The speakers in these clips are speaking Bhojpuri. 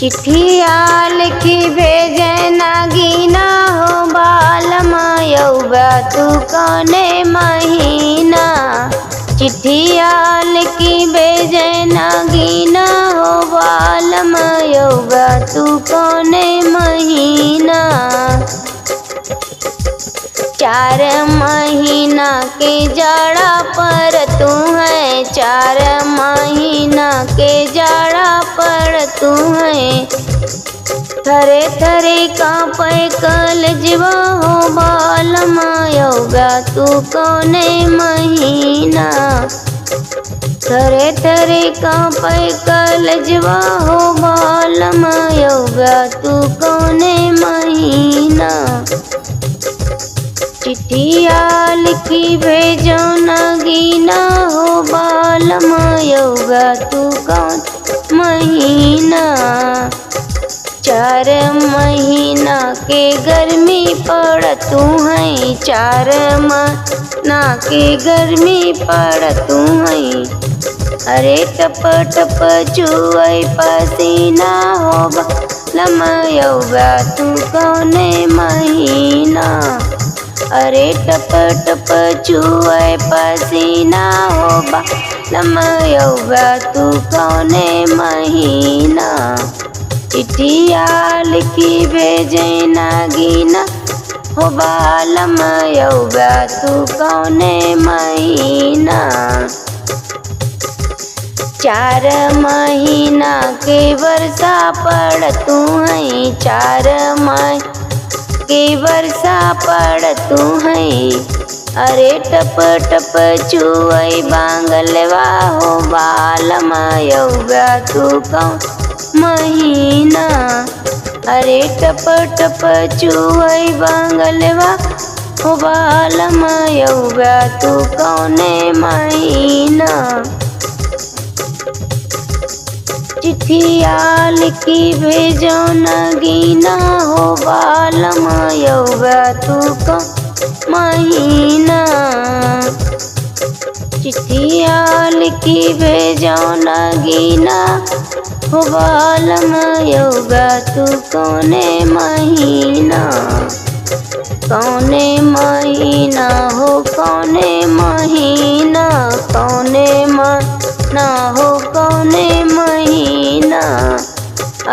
चिट्ठिया लिखी भेजे नागीना हो बालमा यौबा तू कौने महीना। चिट्ठिया लिखी भेजे नागीना हो बालमा यौबा तू कौने महीना। 4 महीना के जाड़ा पर तू है, 4 महीना के जाड़ा पर तू है। थरे थरे कांपे कलजवा हो बालमा यौबा तू कौने महीना। थरे थरे कांपे कलजवा हो बालमा यौबा तू कौने महीना। चिट्ठिया लिखी भेजो नागीना हो बालमा यौबा तू कौन महीना। 4 महीना के गर्मी पड़ तू है, 4 महीना के गर्मी पड़ तू है। अरे टप टप चुए पसीना हो बालमा यौबा तू कौने महीना। अरे टप टप चुए पसीना हो बालमा यौबा तू कौने महीना। चिट्ठिया लिखी भेजे नागीना हो बालमा यौबा तू कौने महीना। 4 महीना के वर्षा पड़ तू है, 4 महीना के वर्षा पड़ तू है। अरे टप टप चुए बांगलवा हो बालमा यौबा तू कौन महीना। अरे टप टप चुए बांगलवा हो बालमा यौबा तू कौने महीना। चिट्ठिया लिखी भेजो नागीना हो बालमा यौबा तू कौन महीना। चिट्ठिया लिखी भेजो नागीना हो बालमा यौबा तू कौने महीना। कौने महीना हो कौने महीना, कौने महीना हो कौने महीना।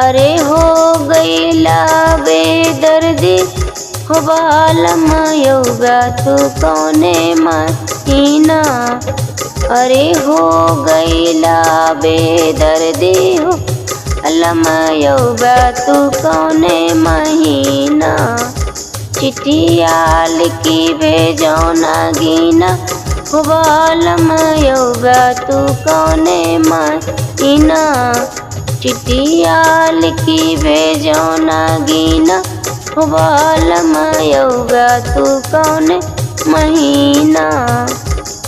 अरे हो गईला बेदर्दी हो बालमा यौबा तू कौने महीना। अरे हो गईला बेदर्दी हो बालमा यौबा तू कौने महीना। चिट्ठिया लिखी भेजो नागीना हो बालमा यौबा तू कौने महीना। चिट्ठिया लिखी भेजो नागीना हो बालमा यौबा तू कौने महीना।